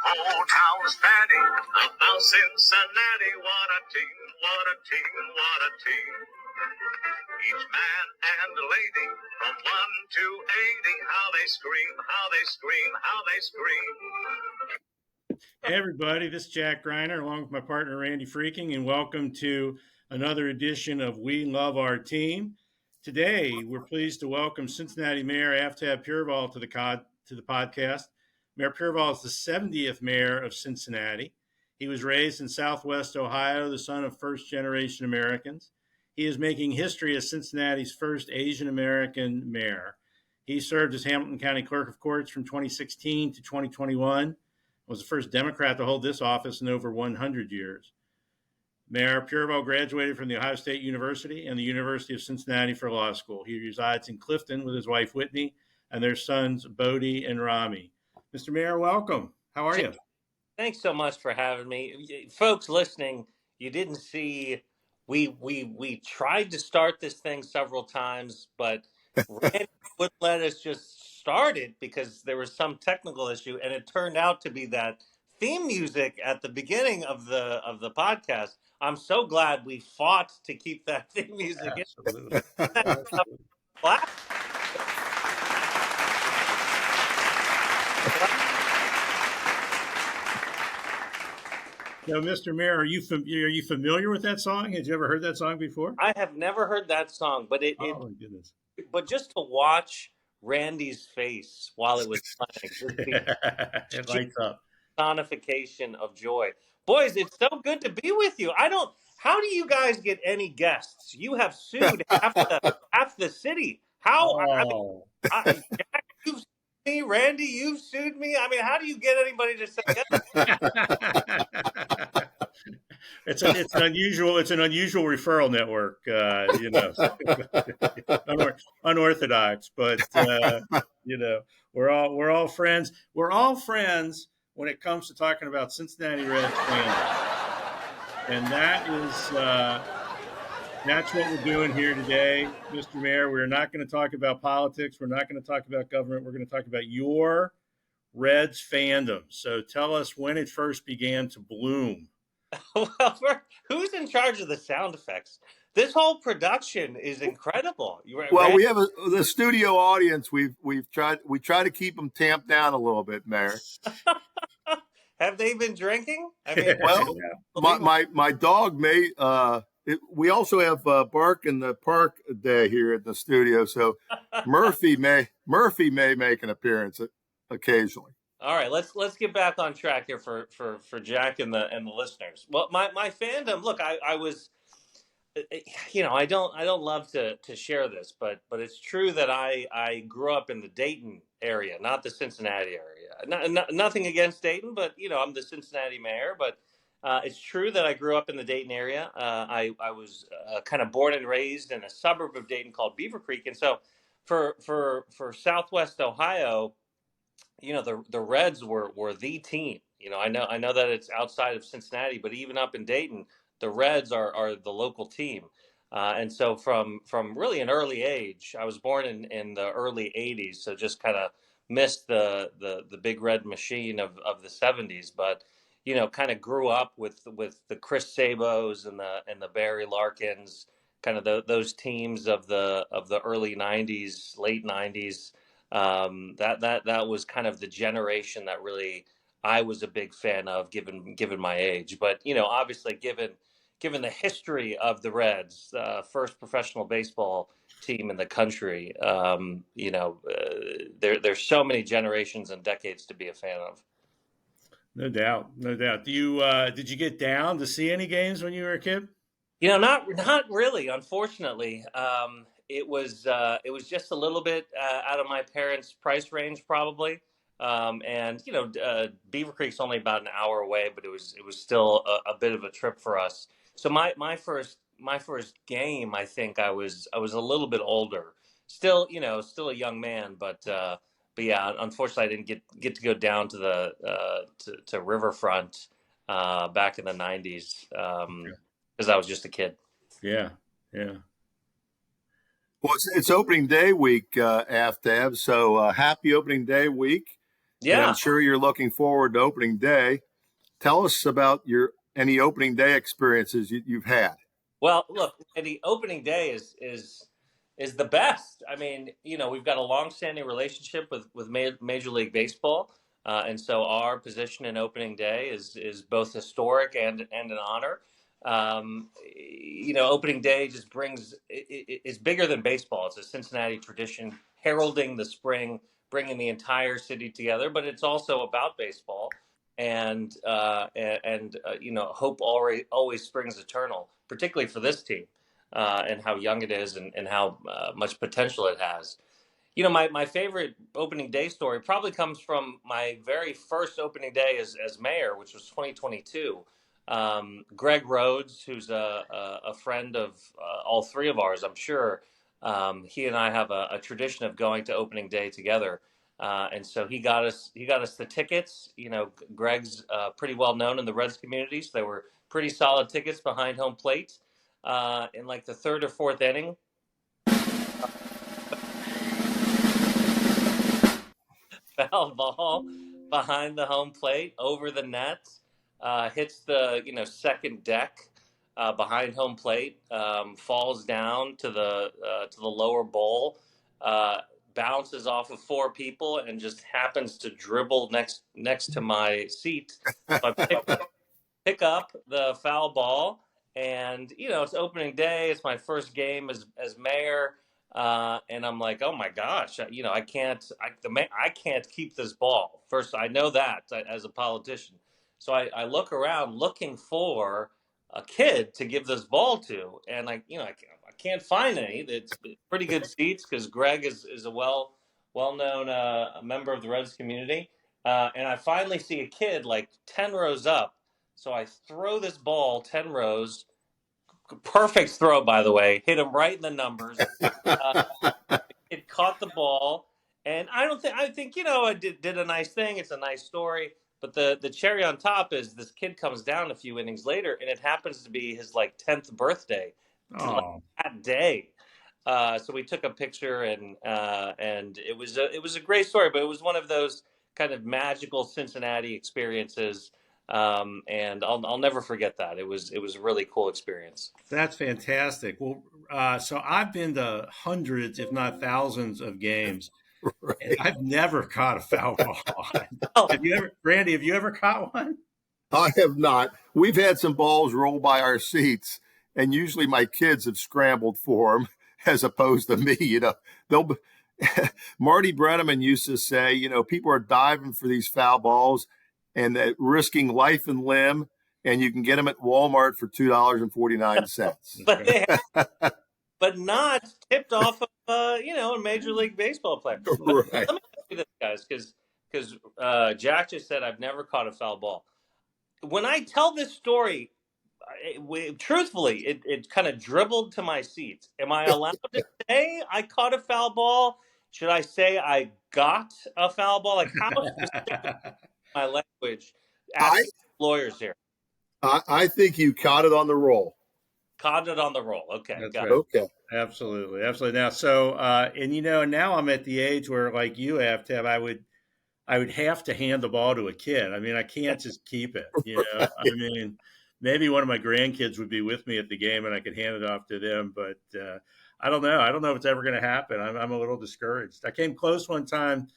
Old town steady about Cincinnati. What a team, what a team, what a team. Each man and lady from 1 to 80. How they scream, how they scream, how they scream. Hey everybody, this is Jack Greiner along with my partner Randy Freaking, and welcome to another edition of We Love Our Team. Today, we're pleased to welcome Cincinnati Mayor Aftab Pureval to the podcast. Mayor Pureval is the 70th mayor of Cincinnati. He was raised in Southwest Ohio, the son of first-generation Americans. He is making history as Cincinnati's first Asian American mayor. He served as Hamilton County Clerk of Courts from 2016 to 2021. Was the first Democrat to hold this office in over 100 years. Mayor Pureval graduated from the Ohio State University and the University of Cincinnati for law school. He resides in Clifton with his wife, Whitney, and their sons, Bodie and Rami. Mr. Mayor, welcome. How are you? Thanks so much for having me. Folks listening, you didn't see, we tried to start this thing several times, but Randy wouldn't let us just start it because there was some technical issue, and it turned out to be that theme music at the beginning of the podcast. I'm so glad we fought to keep that theme music. Absolutely. Now, Mr. Mayor, are you familiar with that song? Had you ever heard that song before? I have never heard that song, but oh my goodness! But just to watch Randy's face while it was playing, it lights up. Personification of joy. Boys, it's so good to be with you. How do you guys get any guests? You have sued half the city. How? Oh. Jack, you've sued me. Randy, you've sued me. I mean, how do you get anybody to say yes? It's an unusual referral network, unorthodox, but we're all friends. We're all friends when it comes to talking about Cincinnati Reds fandom, and that's what we're doing here today, Mr. Mayor. We're not going to talk about politics. We're not going to talk about government. We're going to talk about your Reds fandom. So tell us when it first began to bloom. Well, who's in charge of the sound effects? This whole production is incredible. Well, we have the studio audience. We try to keep them tamped down a little bit, Mayor. Have they been drinking? I mean, well, my dog may. We also have Bark in the Park Day here at the studio, so Murphy may make an appearance occasionally. All right, let's get back on track here for Jack and the listeners. Well, my fandom. Look, I was, I don't love to share this, but it's true that I grew up in the Dayton area, not the Cincinnati area. Nothing against Dayton, but I'm the Cincinnati mayor. But it's true that I grew up in the Dayton area. I was kind of born and raised in a suburb of Dayton called Beaver Creek, and so for Southwest Ohio, the Reds were the team. I know that it's outside of Cincinnati, but even up in Dayton, the Reds are the local team. And so from really an early age, I was born in the early 80s, so just kind of missed the big red machine of the 70s, but kind of grew up with the Chris Sabos and the Barry Larkins, kind of those teams of the early 90s, late 90s. That was kind of the generation that really I was a big fan of, given my age. But obviously, given the history of the Reds, first professional baseball team in the country, there's so many generations and decades to be a fan of. No doubt. Do you did you get down to see any games when you were a kid? Not really, unfortunately. It was just a little bit out of my parents' price range, probably. And Beaver Creek's only about an hour away, but it was still a bit of a trip for us. So my first game, I think I was a little bit older, still a young man, but yeah, unfortunately I didn't get to go down to the to Riverfront back in the 90s because I was just a kid. Yeah. Well, it's opening day week, Aftab. So happy opening day week. And I'm Yeah. sure you're looking forward to opening day. Tell us about any opening day experiences you've had. Well, look, the opening day is the best. I mean, we've got a long-standing relationship with Major League Baseball, and so our position in opening day is both historic and an honor. Opening day just it's bigger than baseball. It's a Cincinnati tradition, heralding the spring, bringing the entire city together. But it's also about baseball, and hope always springs eternal, particularly for this team, and how young it is, and how much potential it has. My favorite opening day story probably comes from my very first opening day as mayor, which was 2022. Greg Rhodes, who's a friend of all three of ours, I'm sure, he and I have a tradition of going to opening day together. And so he got us the tickets. Greg's pretty well known in the Reds community, so they were pretty solid tickets behind home plate. In like the third or fourth inning, foul ball behind the home plate over the net, hits the second deck behind home plate, falls down to the lower bowl, bounces off of four people, and just happens to dribble next to my seat. So I pick up the foul ball, and it's opening day. It's my first game as mayor, and I'm like, oh my gosh, I can't keep this ball. First, I know that as a politician, so I look around looking for a kid to give this ball to, and I can't find any. It's pretty good seats because Greg is a well known member of the Reds community, and I finally see a kid like 10 rows up. So I throw this ball 10 rows. Perfect throw, by the way. Hit him right in the numbers. Uh, it caught the ball. And I think, I did a nice thing. It's a nice story. But the cherry on top is this kid comes down a few innings later, and it happens to be his 10th birthday Oh, that day. So we took a picture, and it was a great story, but it was one of those kind of magical Cincinnati experiences, and I'll never forget that. It was a really cool experience. that's fantastic. Well, so I've been to hundreds, if not thousands, of games, and Right. I've never caught a foul ball. Oh, Have you ever, Randy? Have you ever caught one? I have not. We've had some balls roll by our seats, and usually my kids have scrambled for them as opposed to me. They'll. Marty Brenneman used to say, people are diving for these foul balls and risking life and limb, and you can get them at Walmart for $2.49. but they but not tipped off of a Major League Baseball player. But Right. let me ask you this, guys, because Jack just said I've never caught a foul ball. When I tell this story, truthfully, it kind of dribbled to my seat. Am I allowed to say I caught a foul ball? Should I say I got a foul ball? Like, how specific my language? I, Asking lawyers here. I think you caught it on the roll. Caught it on the roll. Okay, That's got right. it. Okay. Absolutely, absolutely. Now, so and now I'm at the age where, like you have to have, I would have to hand the ball to a kid. I mean, I can't just keep it. I mean, maybe one of my grandkids would be with me at the game and I could hand it off to them, but I don't know. I don't know if it's ever going to happen. I'm a little discouraged. I came close one time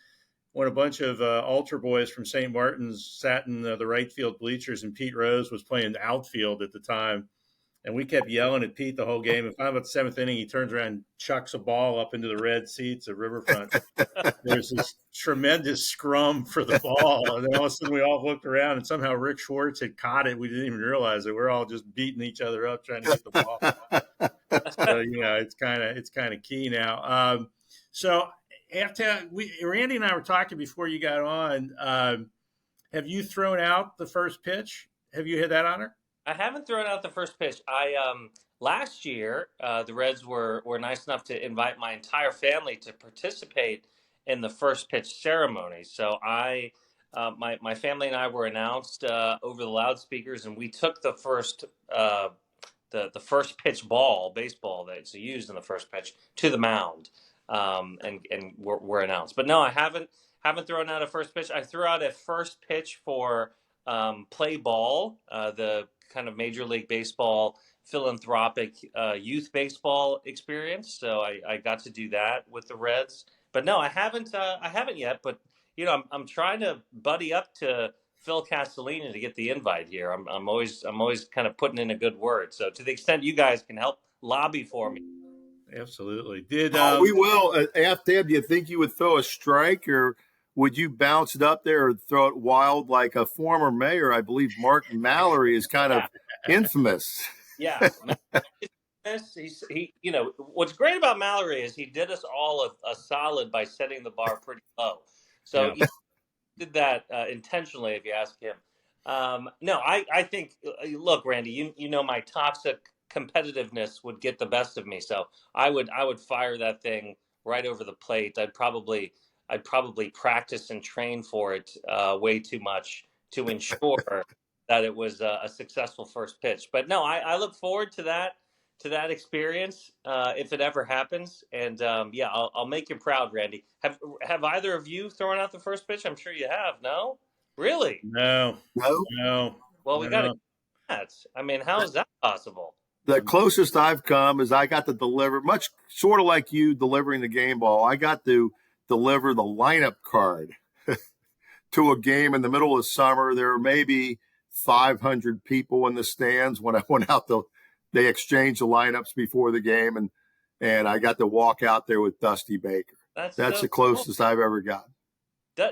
when a bunch of altar boys from St. Martin's sat in the right field bleachers, and Pete Rose was playing outfield at the time. And we kept yelling at Pete the whole game. And finally, about the seventh inning, he turns around and chucks a ball up into the red seats at Riverfront. There's this tremendous scrum for the ball. And then all of a sudden, we all looked around, and somehow Rick Schwartz had caught it. We didn't even realize it. We're all just beating each other up trying to get the ball. So, it's kind of key now. So after Randy and I were talking before you got on, have you thrown out the first pitch? Have you had that honor? I haven't thrown out the first pitch. I last year the Reds were nice enough to invite my entire family to participate in the first pitch ceremony. So my family and I were announced over the loudspeakers, and we took the first the first pitch baseball that's used in the first pitch, to the mound. and were announced. But no, I haven't thrown out a first pitch. I threw out a first pitch for Play Ball, the kind of Major League Baseball philanthropic youth baseball experience. So I got to do that with the Reds. But no, I haven't yet. But I'm trying to buddy up to Phil Castellini to get the invite here. I'm always kind of putting in a good word. So to the extent you guys can help lobby for me. Absolutely. We will. Aftab, do you think you would throw a strike, or would you bounce it up there or throw it wild like a former mayor? I believe Mark Mallory is kind of infamous. Yeah. What's great about Mallory is he did us all a solid by setting the bar pretty low. So he did that intentionally, if you ask him. No, I think, look, Randy, you know my toxic competitiveness would get the best of me. So I would fire that thing right over the plate. I'd probably practice and train for it way too much to ensure that it was a successful first pitch. But no, I look forward to that experience if it ever happens. And I'll make you proud, Randy. Have either of you thrown out the first pitch? I'm sure you have. No, really? No. Well, we got to. I mean, how is that possible? The closest I've come is I got to deliver, much sort of like you delivering the game ball. I got to deliver the lineup card to a game in the middle of summer. There were maybe 500 people in the stands when I went out. They exchanged the lineups before the game, and I got to walk out there with Dusty Baker. That's so the closest I've ever gotten.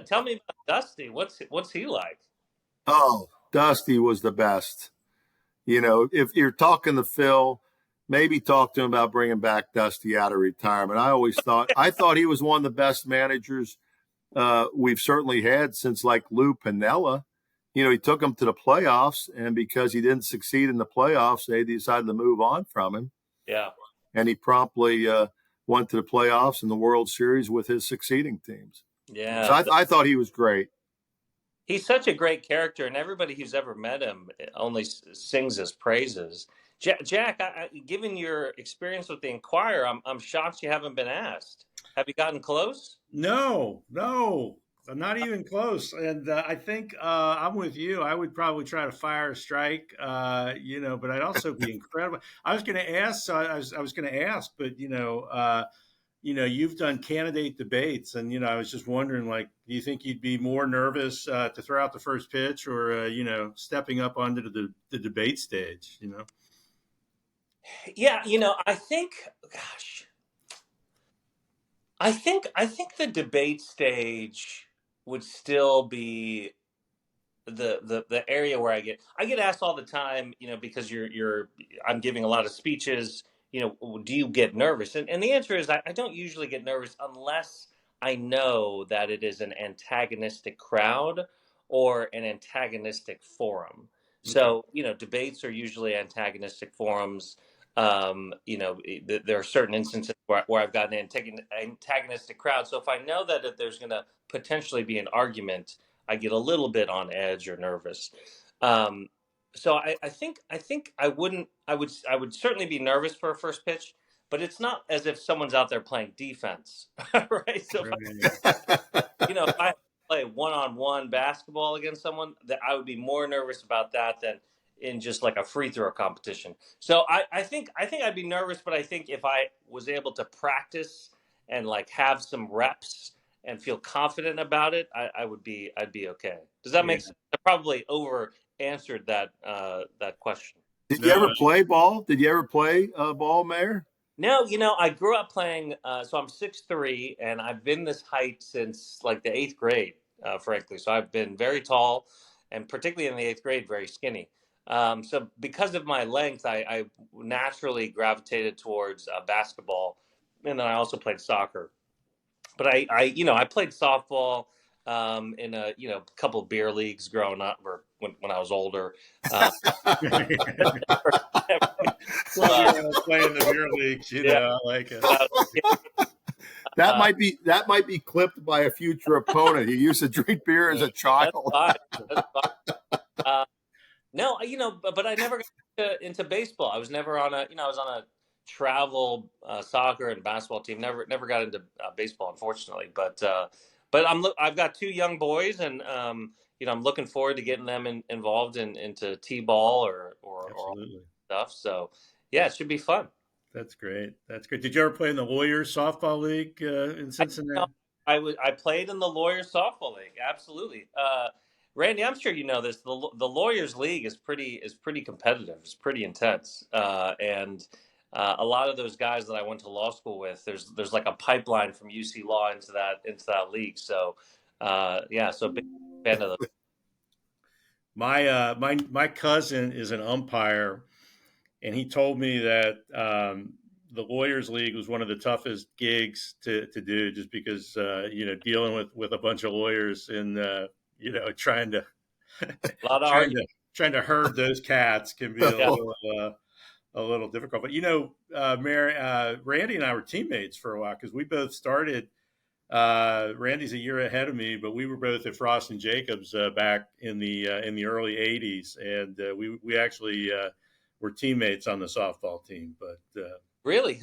Tell me about Dusty. What's he like? Oh, Dusty was the best. If you're talking to Phil, maybe talk to him about bringing back Dusty out of retirement. I thought he was one of the best managers we've certainly had since like Lou Piniella. He took him to the playoffs, and because he didn't succeed in the playoffs, they decided to move on from him. Yeah. And he promptly went to the playoffs and the World Series with his succeeding teams. Yeah. So I thought he was great. He's such a great character, and everybody who's ever met him only sings his praises. Jack, given your experience with the Inquirer, I'm shocked you haven't been asked. Have you gotten close? No, I'm not even close. And I think I'm with you. I would probably try to fire a strike, but I'd also be incredible. I was going to ask, but you've done candidate debates, and I was just wondering, like, do you think you'd be more nervous to throw out the first pitch, or stepping up onto the debate stage? Yeah, I think, gosh, I think the debate stage would still be the area where I get asked all the time, because I'm giving a lot of speeches. Do you get nervous? And the answer is I don't usually get nervous unless I know that it is an antagonistic crowd or an antagonistic forum. Okay. So, debates are usually antagonistic forums. There are certain instances where I've got an antagonistic crowd. So if I know that there's going to potentially be an argument, I get a little bit on edge or nervous. So I think I would certainly be nervous for a first pitch, but it's not as if someone's out there playing defense, right? So if I play one-on-one basketball against someone, that I would be more nervous about that than in just like a free throw competition. So I think I'd be nervous, but I think if I was able to practice and like have some reps and feel confident about it, I'd be okay. Does that make sense? I probably over answered that question. Did you ever play ball? Did you ever play ball, Mayor? No, I grew up playing. So I'm 6'3", and I've been this height since like the 8th grade, frankly. So I've been very tall, and particularly in the 8th grade, very skinny. So because of my length, I naturally gravitated towards basketball, and then I also played soccer. But I played softball in a couple of beer leagues growing up, or when I was older. Playing the beer leagues, I like it. That might be clipped by a future opponent. He used to drink beer as a child. That's fine. No, but I never got into baseball. I was never on I was on a travel soccer and basketball team. Never got into baseball, unfortunately. But I've got two young boys, and I'm looking forward to getting them involved into t-ball or all Absolutely. stuff. So yeah, it should be fun. That's great. That's great. Did you ever play in the Lawyers softball league in Cincinnati? I played in the Lawyers softball league. Absolutely. Randy, I'm sure you know this. The Lawyers League is pretty competitive. It's pretty intense, and a lot of those guys that I went to law school with, there's like a pipeline from UC Law into that league. So, yeah, so big fan of the. My cousin is an umpire, and he told me that the Lawyers League was one of the toughest gigs to do, just because dealing with a bunch of lawyers and trying to A lot of trying to herd those cats can be a little difficult. But Mary, Randy and I were teammates for a while because we both started. Randy's a year ahead of me, but we were both at Frost and Jacobs back in the early '80s, and we actually were teammates on the softball team. But Really,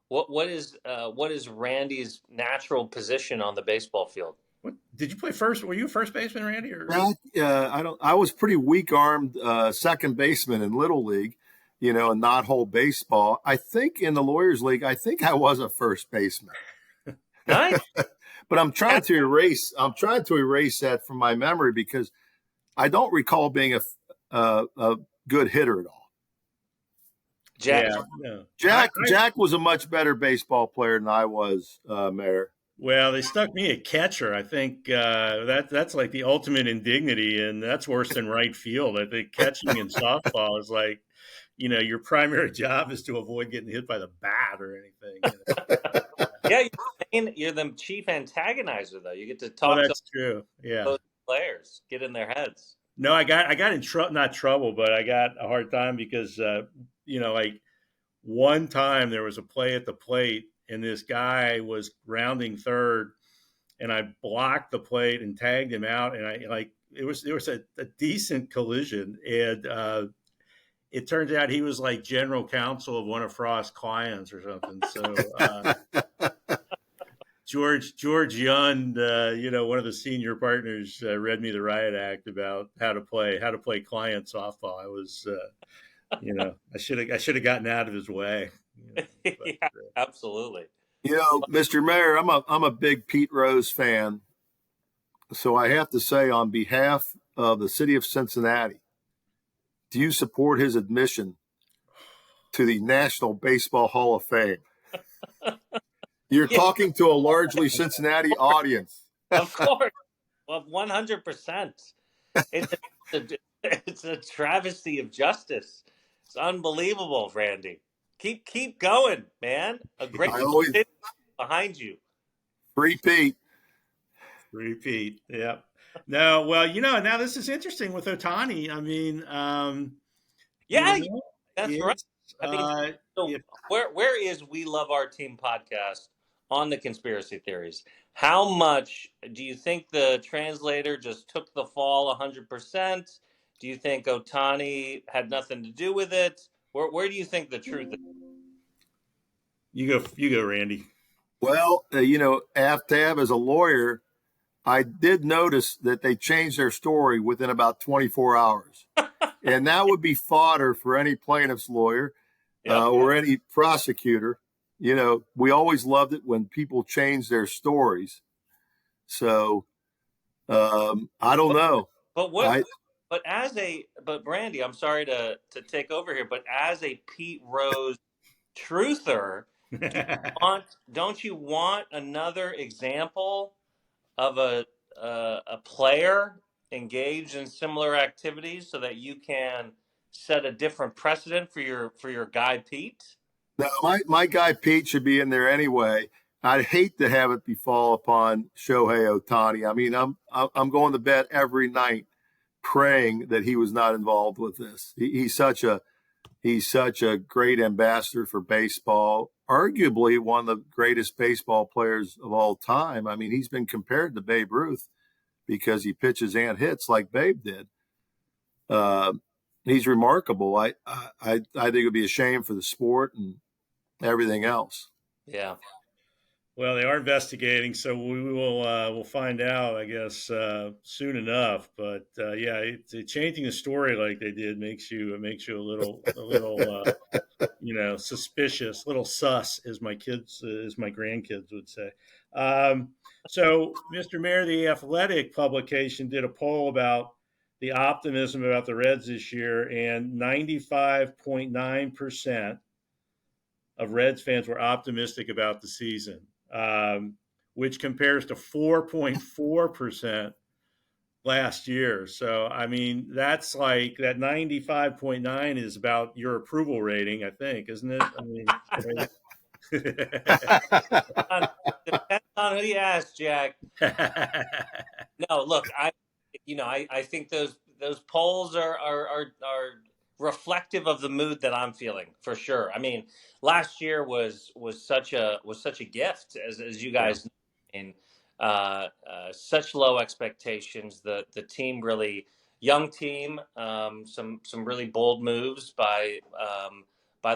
what is Randy's natural position on the baseball field? what did you play first? Were you a first baseman, Randy? Or I was pretty weak armed second baseman in Little League, and not whole baseball. I think in the Lawyers League, I think I was a first baseman. Nice. But I'm trying to erase that from my memory because I don't recall being a good hitter at all. Jack, Jack was a much better baseball player than I was, Mayor. Well, they stuck me at catcher. I think that's like the ultimate indignity, and that's worse than right field. I think catching in softball is like, your primary job is to avoid getting hit by the bat or anything. Yeah, you're the chief antagonizer, though. You get to talk that's to true. Yeah. those players, get in their heads. No, I got in not trouble, but I got a hard time because like one time there was a play at the plate and this guy was rounding third and I blocked the plate and tagged him out, and there was a decent collision, and it turns out he was like general counsel of one of Frost's clients or something. So George Young, one of the senior partners, read me the riot act about how to play client softball. I was, I should have gotten out of his way. Yeah, absolutely. Mr. Mayor, I'm a big Pete Rose fan, so I have to say, on behalf of the city of Cincinnati, do you support his admission to the National Baseball Hall of Fame? You're talking to a largely Cincinnati audience. Of course. Well, 100%. It's a travesty of justice. It's unbelievable, Randy. Keep going, man. A great city behind you. Repeat. Yeah. No, well, now this is interesting with Ohtani. I mean, that's right. I mean, where is We Love Our Team podcast on the conspiracy theories? How much do you think the translator just took the fall 100%? Do you think Ohtani had nothing to do with it? Where do you think the truth is? You go, Randy. Well, Aftab, as a lawyer, I did notice that they changed their story within about 24 hours. And that would be fodder for any plaintiff's lawyer or any prosecutor. We always loved it when people change their stories. So I don't know. But but Brandy, I'm sorry to take over here, but as a Pete Rose truther, don't you want another example of a player engaged in similar activities so that you can set a different precedent for your guy Pete? No, my guy Pete should be in there anyway. I'd hate to have it befall upon Shohei Ohtani. I mean, I'm going to bed every night praying that he was not involved with this. He's such a great ambassador for baseball, arguably one of the greatest baseball players of all time. I mean, he's been compared to Babe Ruth because he pitches and hits like Babe did. he's remarkable. I think it would be a shame for the sport and everything else. Yeah. Well, they are investigating, so we will we'll find out, I guess, soon enough. But yeah, changing the story like they did makes you a little suspicious, little sus, as my grandkids would say. So, Mr. Mayor, the Athletic publication did a poll about the optimism about the Reds this year, and 95.9% of Reds fans were optimistic about the season, which compares to 4.4% last year. So, I mean, that's like that 95.9 is about your approval rating, I think, isn't it? I mean, Depends on who you ask, Jack. No, look, I think those polls are reflective of the mood that I'm feeling for sure. I mean, last year was such a gift, as you Yeah. guys know. I mean, such low expectations. The team really young team. Some really bold moves by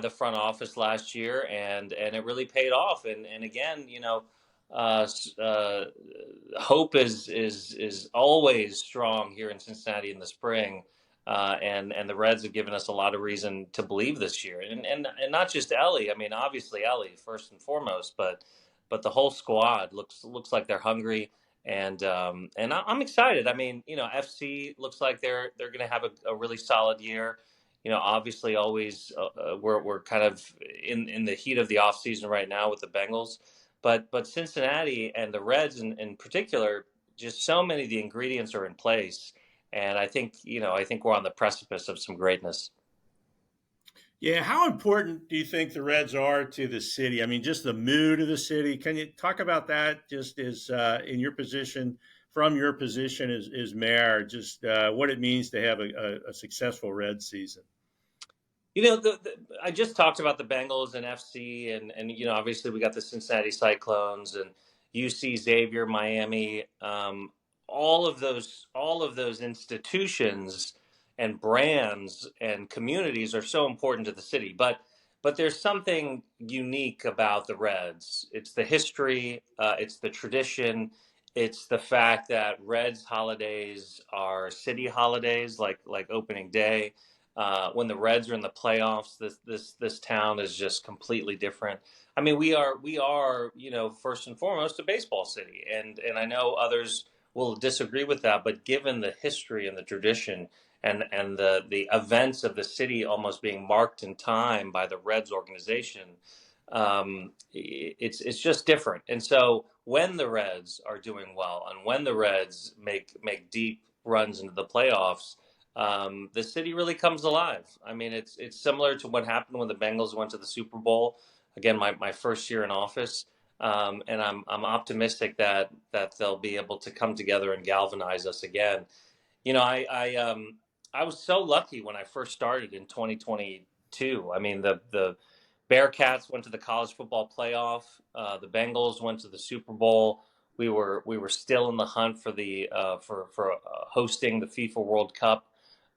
the front office last year, and it really paid off. And again, uh, uh, hope is always strong here in Cincinnati in the spring, and the Reds have given us a lot of reason to believe this year, and not just Ellie. I mean, obviously Ellie first and foremost, but the whole squad looks like they're hungry, and I'm excited. I mean, FC looks like they're going to have a really solid year. Obviously, always we're kind of in the heat of the off season right now with the Bengals. But Cincinnati and the Reds in particular, just so many of the ingredients are in place, and I think we're on the precipice of some greatness. Yeah, how important do you think the Reds are to the city? I mean, just the mood of the city. Can you talk about that? Just as in your position, from your position as mayor, just what it means to have a successful Reds season. I just talked about the Bengals and FC, and obviously we got the Cincinnati Cyclones and UC Xavier, Miami, all of those institutions and brands and communities are so important to the city. But there's something unique about the Reds. It's the history, it's the tradition, it's the fact that Reds holidays are city holidays, like opening day. When the Reds are in the playoffs, this town is just completely different. I mean, we are first and foremost a baseball city, and I know others will disagree with that, but given the history and the tradition and the events of the city almost being marked in time by the Reds organization, it's just different. And so when the Reds are doing well and when the Reds make deep runs into the playoffs, the city really comes alive. I mean, it's similar to what happened when the Bengals went to the Super Bowl. Again, my first year in office, and I'm optimistic that they'll be able to come together and galvanize us again. I was so lucky when I first started in 2022. I mean, the Bearcats went to the college football playoff. The Bengals went to the Super Bowl. We were still in the hunt for the for hosting the FIFA World Cup.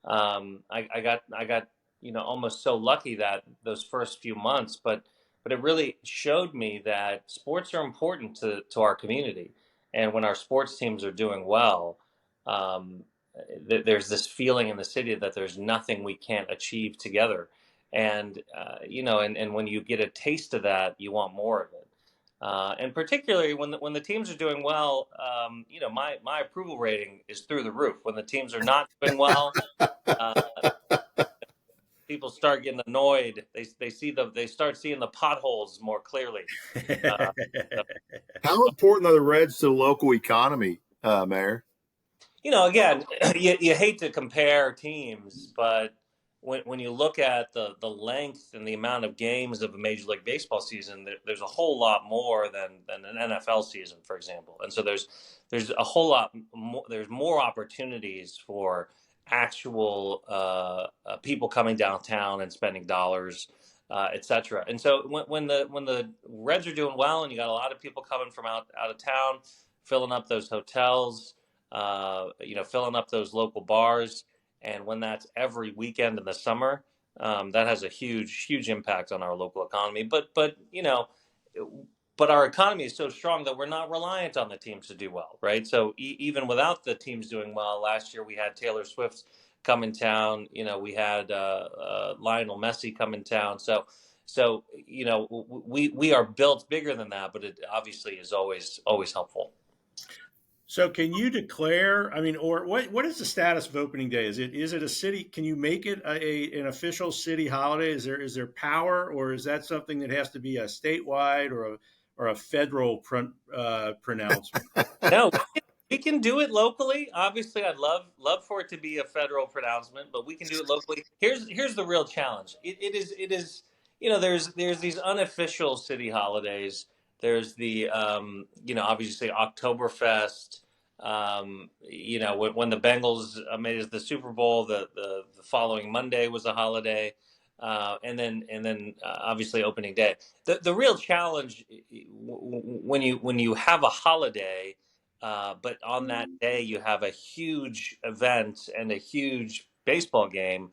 I got almost so lucky that those first few months, but it really showed me that sports are important to our community, and when our sports teams are doing well, um, there's this feeling in the city that there's nothing we can't achieve together, and when you get a taste of that, you want more of it. And particularly when the teams are doing well, my approval rating is through the roof. When the teams are not doing well, uh, people start getting annoyed. They start seeing the potholes more clearly. Uh, so, How important are the Reds to the local economy, Mayor? again, you hate to compare teams, but when you look at the length and the amount of games of a Major League Baseball season, there's a whole lot more than an NFL season, for example. And so there's a whole lot more, there's more opportunities for actual people coming downtown and spending dollars, etc. And so when the Reds are doing well, and you got a lot of people coming from out of town, filling up those hotels, filling up those local bars, And when that's every weekend in the summer, that has a huge impact on our local economy. But but our economy is so strong that we're not reliant on the teams to do well, right? So even without the teams doing well, last year we had Taylor Swift come in town. We had Lionel Messi come in town. So we are built bigger than that, but it obviously is always helpful. So can you declare, I mean, or what is the status of opening day? Is it a city? Can you make it an official city holiday? Is there power, or is that something that has to be a statewide or a federal pronouncement? No, we can do it locally. Obviously, I'd love for it to be a federal pronouncement, but we can do it locally. Here's the real challenge. It is there's these unofficial city holidays. There's the obviously Oktoberfest. When the Bengals made it the Super Bowl, the following Monday was a holiday. And then obviously opening day. The real challenge when you have a holiday, but on that day you have a huge event and a huge baseball game,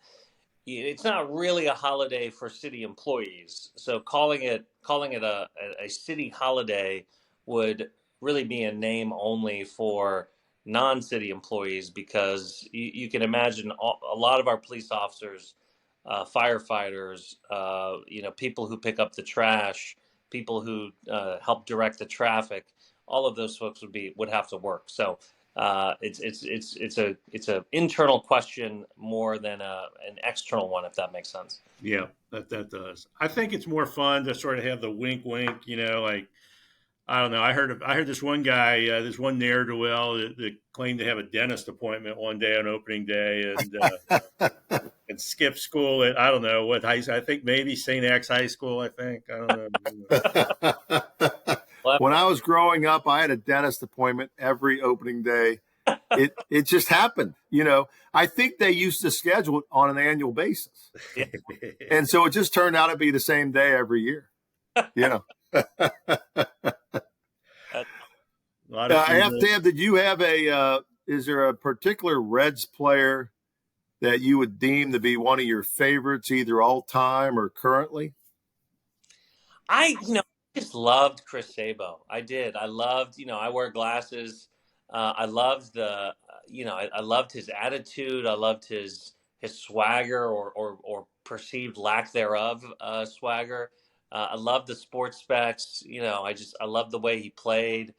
it's not really a holiday for city employees. So calling it a city holiday would really be a name only for non-city employees, because you can imagine a lot of our police officers, firefighters, people who pick up the trash, people who help direct the traffic. All of those folks would have to work. So it's a internal question more than an external one, if that makes sense. Yeah, that does. I think it's more fun to sort of have the wink, wink. Like, I don't know. I heard this one guy, this one ne'er-do-well that claimed to have a dentist appointment one day on opening day and skip school at, I don't know what high. I think maybe St. X High School. I don't know. When I was growing up, I had a dentist appointment every opening day. It just happened. I think they used to schedule it on an annual basis. Yeah. And so it just turned out to be the same day every year. Aftab, did you have is there a particular Reds player that you would deem to be one of your favorites, either all time or currently? I just loved Chris Sabo. I did. I loved, I wear glasses. I loved I loved his attitude. I loved his swagger or perceived lack thereof swagger. I loved the sports specs. I loved the way he played.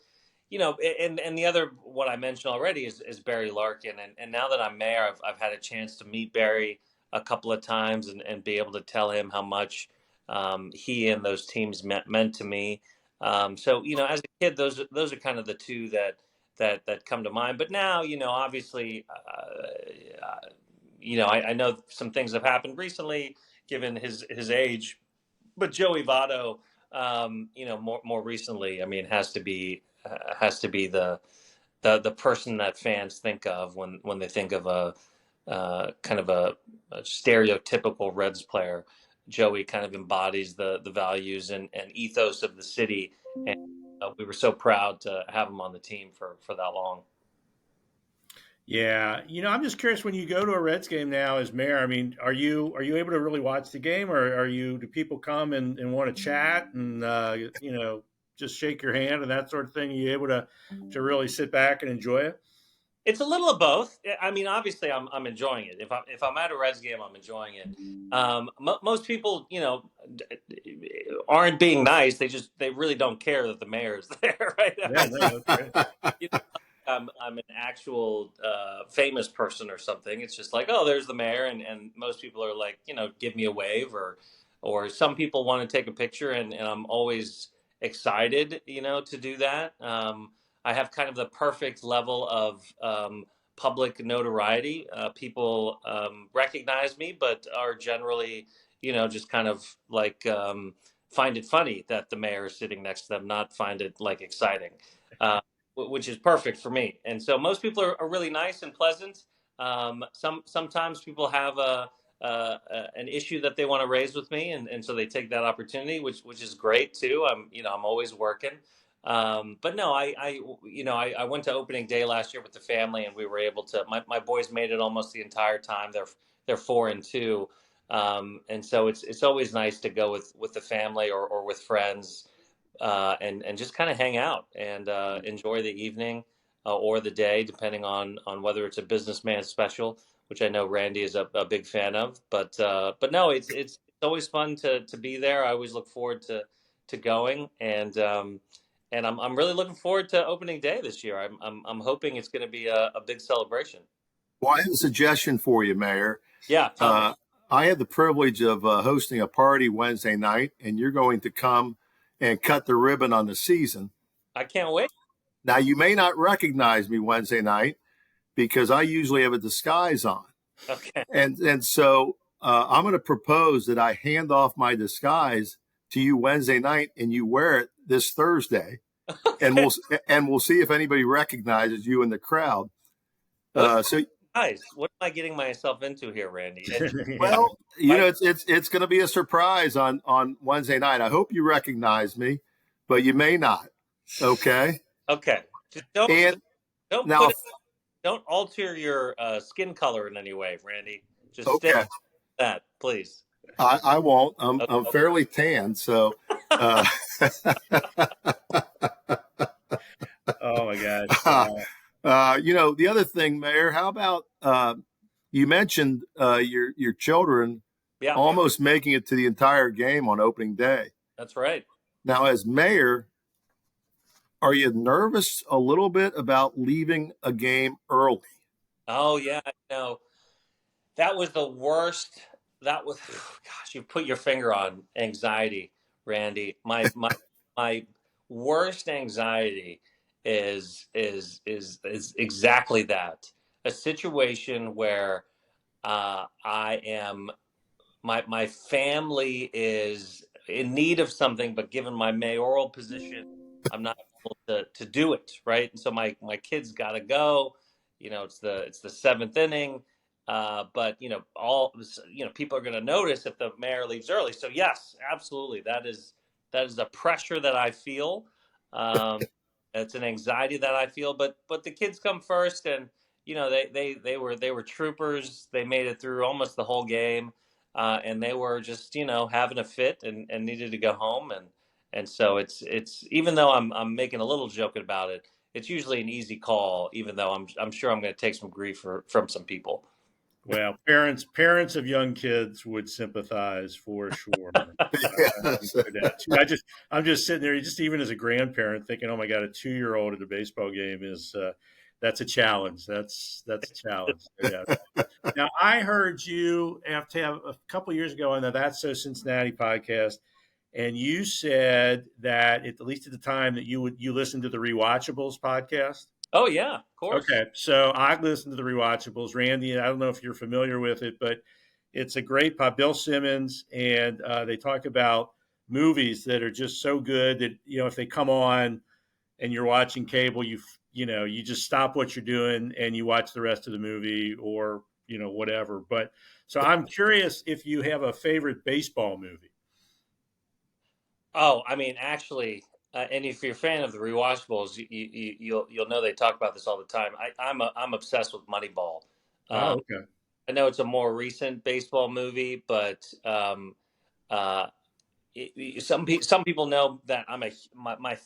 And the other, what I mentioned already is Barry Larkin. And now that I'm mayor, I've had a chance to meet Barry a couple of times and be able to tell him how much he and those teams meant to me. So as a kid, those are kind of the two that come to mind. But now, obviously, I know some things have happened recently given his age, but Joey Votto, more recently, I mean, has to be the person that fans think of when they think of a kind of a stereotypical Reds player. Joey kind of embodies the values and ethos of the city, and we were so proud to have him on the team for that long. Yeah, I'm just curious, when you go to a Reds game now as mayor, I mean, are you able to really watch the game, or do people come and want to chat and just shake your hand and that sort of thing? Are you able to really sit back and enjoy it? It's a little of both. I mean, obviously, I'm enjoying it. If I'm at a Reds game, I'm enjoying it. Most people, aren't being nice. They really don't care that the mayor is there, right? Yeah, no, that's great. I'm an actual famous person or something. It's just like, oh, there's the mayor, and most people are like, give me a wave, or some people want to take a picture, and I'm always excited, to do that. I have kind of the perfect level of public notoriety. People recognize me, but are generally, just kind of like find it funny that the mayor is sitting next to them, not find it like exciting, which is perfect for me. And so most people are really nice and pleasant. Sometimes people have an issue that they want to raise with me, and so they take that opportunity, which is great too. I'm always working. But no, I went to opening day last year with the family, and we were able to. My boys made it almost the entire time. They're 4 and 2, and so it's always nice to go with the family or with friends, and just kind of hang out and enjoy the evening or the day, depending on whether it's a businessman special, which I know Randy is a big fan of. But no, it's always fun to be there. I always look forward to going, and I'm really looking forward to opening day this year. I'm hoping it's going to be a big celebration. Well, I have a suggestion for you, Mayor. Yeah, tell me. I had the privilege of hosting a party Wednesday night, and you're going to come and cut the ribbon on the season. I can't wait. Now, you may not recognize me Wednesday night because I usually have a disguise on. Okay. And so I'm going to propose that I hand off my disguise to you Wednesday night, and you wear it this Thursday, Okay. and we'll see if anybody recognizes you in the crowd. Guys, what am I getting myself into here, Randy? Well, it's going to be a surprise on Wednesday night. I hope you recognize me, but you may not. Okay. Okay. Just don't alter your skin color in any way, Randy. Just stay with that, please. I won't. I'm fairly tan, so. Oh my gosh. The other thing, Mayor, how about you mentioned your children almost making it to the entire game on opening day. That's right. Now, as mayor, are you nervous a little bit about leaving a game early? Oh yeah, no, that was the worst. That was, gosh, you put your finger on anxiety, Randy. My worst anxiety is exactly that. A situation where I am my family is in need of something, but given my mayoral position, I'm not able to do it, right? And so my kids got to go. It's the seventh inning, but people are going to notice if the mayor leaves early. So yes, absolutely, that is the pressure that I feel. It's an anxiety that I feel, but the kids come first, and they were troopers. They made it through almost the whole game. And they were just having a fit and needed to go home, and so it's even though I'm making a little joke about it, it's usually an easy call, even though I'm sure I'm going to take some grief from some people. Well, parents of young kids would sympathize for sure. I'm just sitting there, just even as a grandparent, thinking, "Oh my God, a 2-year-old at a baseball game is that's a challenge. That's a challenge." Yeah. Now, I heard you have a couple of years ago on the That's So Cincinnati podcast, and you said that at least at the time that you listened to the Rewatchables podcast. Oh yeah, of course. Okay, so I listened to the Rewatchables. Randy, I don't know if you're familiar with it, but it's a great pod. Bill Simmons, and they talk about movies that are just so good that if they come on and you're watching cable, you just stop what you're doing and you watch the rest of the movie or whatever. But so I'm curious if you have a favorite baseball movie. Oh, I mean, actually. And if you're a fan of the Rewatchables, you'll know they talk about this all the time. I'm obsessed with Moneyball. Okay. I know it's a more recent baseball movie, but some people know that my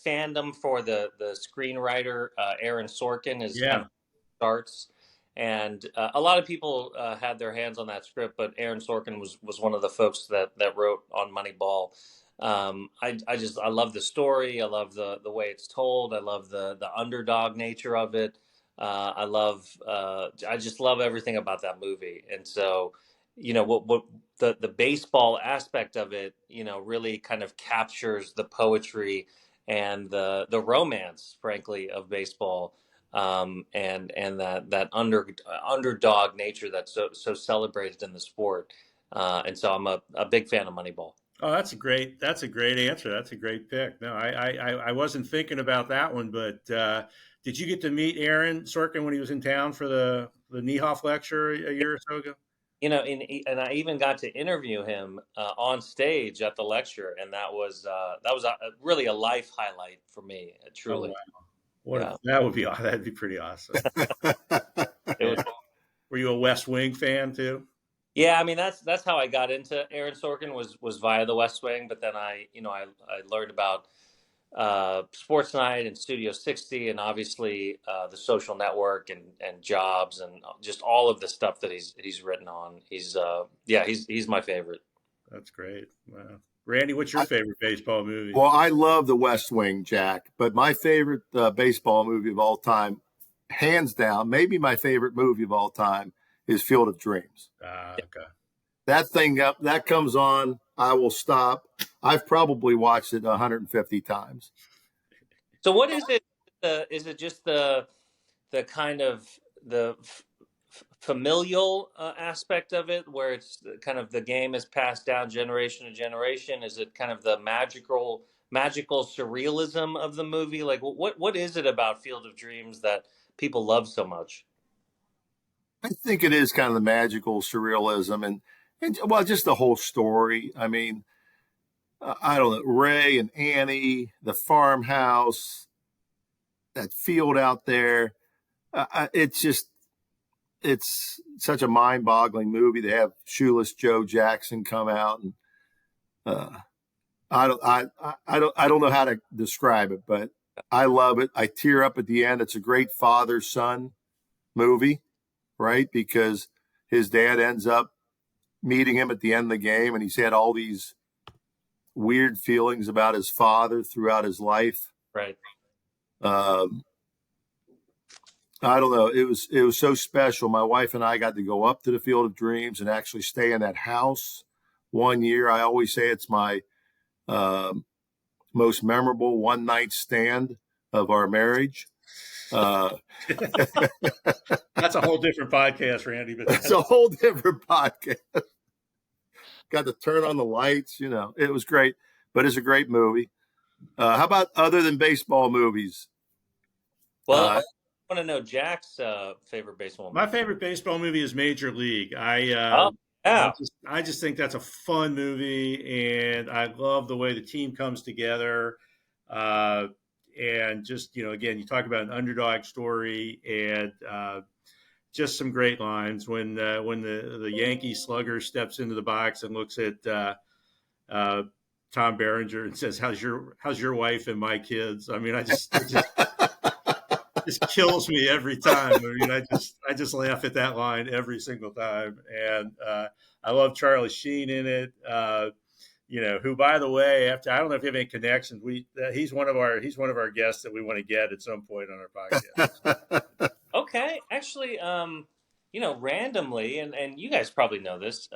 fandom for the screenwriter Aaron Sorkin is kind of starts, and a lot of people had their hands on that script, but Aaron Sorkin was one of the folks that wrote on Moneyball. I love the story. I love the way it's told. I love the underdog nature of it. I just love everything about that movie. And so, what the baseball aspect of it, really kind of captures the poetry and the romance, frankly, of baseball. And that underdog nature that's so celebrated in the sport. And so I'm a big fan of Moneyball. Oh, that's a great answer. That's a great pick. No, I wasn't thinking about that one, but did you get to meet Aaron Sorkin when he was in town for the Niehoff lecture a year or so ago? and I even got to interview him on stage at the lecture, and that was really a life highlight for me, Oh truly. wow, that'd be pretty awesome. It was. Were you a West Wing fan too? Yeah, I mean that's how I got into Aaron Sorkin was via the West Wing, but then I learned about Sports Night and Studio 60, and obviously the Social Network and Jobs and just all of the stuff that he's written on. He's my favorite. That's great. Wow. Randy, what's your favorite baseball movie? Well, I love The West Wing, Jack, but my favorite baseball movie of all time, hands down, maybe my favorite movie of all time, is Field of Dreams. Okay. That thing that comes on, I will stop. I've probably watched it 150 times. So what is it? Is it just the kind of the familial aspect of it, where it's kind of the game is passed down generation to generation? Is it kind of the magical surrealism of the movie? Like, what is it about Field of Dreams that people love so much? I think it is kind of the magical surrealism and well, just the whole story. I mean, I don't know, Ray and Annie, the farmhouse, that field out there. It's such a mind-boggling movie. They have Shoeless Joe Jackson come out, and I don't know how to describe it, but I love it. I tear up at the end. It's a great father-son movie, right? Because his dad ends up meeting him at the end of the game, and he's had all these weird feelings about his father throughout his life. Right. I don't know. It was so special. My wife and I got to go up to the Field of Dreams and actually stay in that house one year. I always say it's my most memorable one night stand of our marriage. That's a whole different podcast, Randy. But that's a whole different podcast. Got to turn on the lights. It was great, but it's a great movie. How about other than baseball movies? Well, I want to know Jack's favorite baseball movie. My favorite baseball movie is Major League. I just think that's a fun movie, and I love the way the team comes together. And just, again, you talk about an underdog story, and just some great lines when the Yankee slugger steps into the box and looks at Tom Berenger and says, "How's your wife and my kids?" I mean, it just kills me every time. I mean, I just laugh at that line every single time, and I love Charlie Sheen in it. Who, by the way, I don't know if you have any connections. He's one of our guests that we want to get at some point on our podcast. Okay, actually, randomly, and you guys probably know this.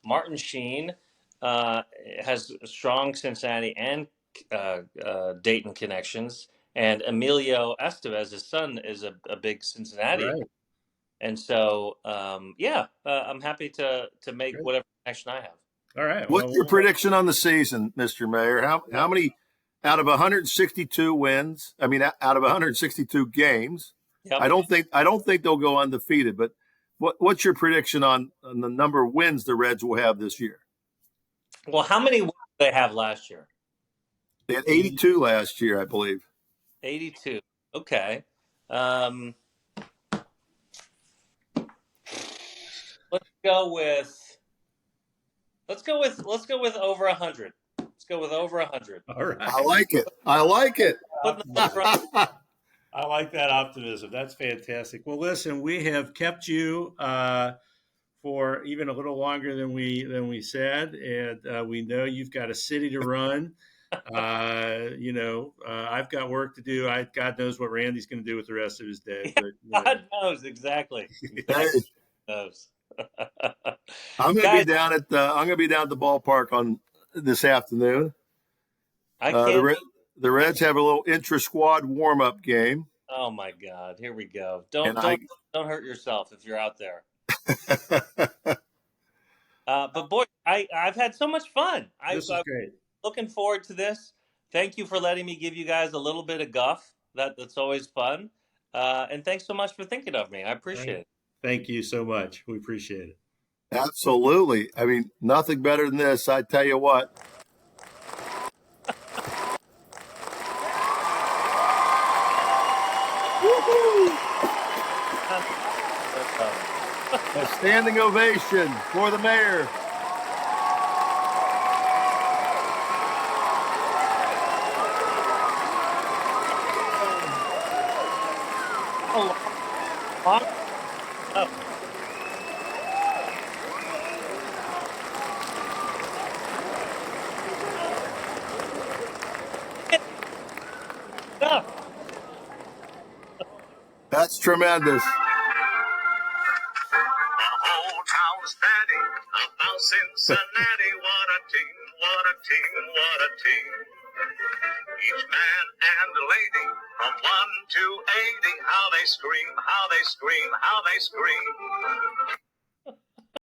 Martin Sheen has strong Cincinnati and Dayton connections, and Emilio Estevez, his son, is a big Cincinnati. Right. And so, I'm happy to make whatever connection I have. All right. What's your prediction on the season, Mr. Mayor? How many out of 162 wins? I mean, out of 162 games. Yep. I don't think they'll go undefeated. But what's your prediction on the number of wins the Reds will have this year? Well, how many wins did they have last year? They had 82 last year, I believe. 82. Okay. Let's go with over 100. Let's go with over 100. All right. I like it. I like that optimism. That's fantastic. Well, listen, we have kept you for even a little longer than we said, and we know you've got a city to run. I've got work to do. God knows what Randy's going to do with the rest of his day. But, God knows exactly. God knows. I'm going to be down at the ballpark on this afternoon. The Reds have a little intra-squad warm-up game. Oh my God! Here we go. Don't hurt yourself if you're out there. But boy, I've had so much fun. This is great. Looking forward to this. Thank you for letting me give you guys a little bit of guff. That's always fun. And thanks so much for thinking of me. I appreciate it. Thank you so much. We appreciate it. Absolutely. I mean, nothing better than this. I tell you what. Woo-hoo! A standing ovation for the mayor. That's tremendous. The whole town's batting about Cincinnati. What a team, what a team, what a team. Each man and lady from 1 to 80, how they scream, how they scream, how they scream.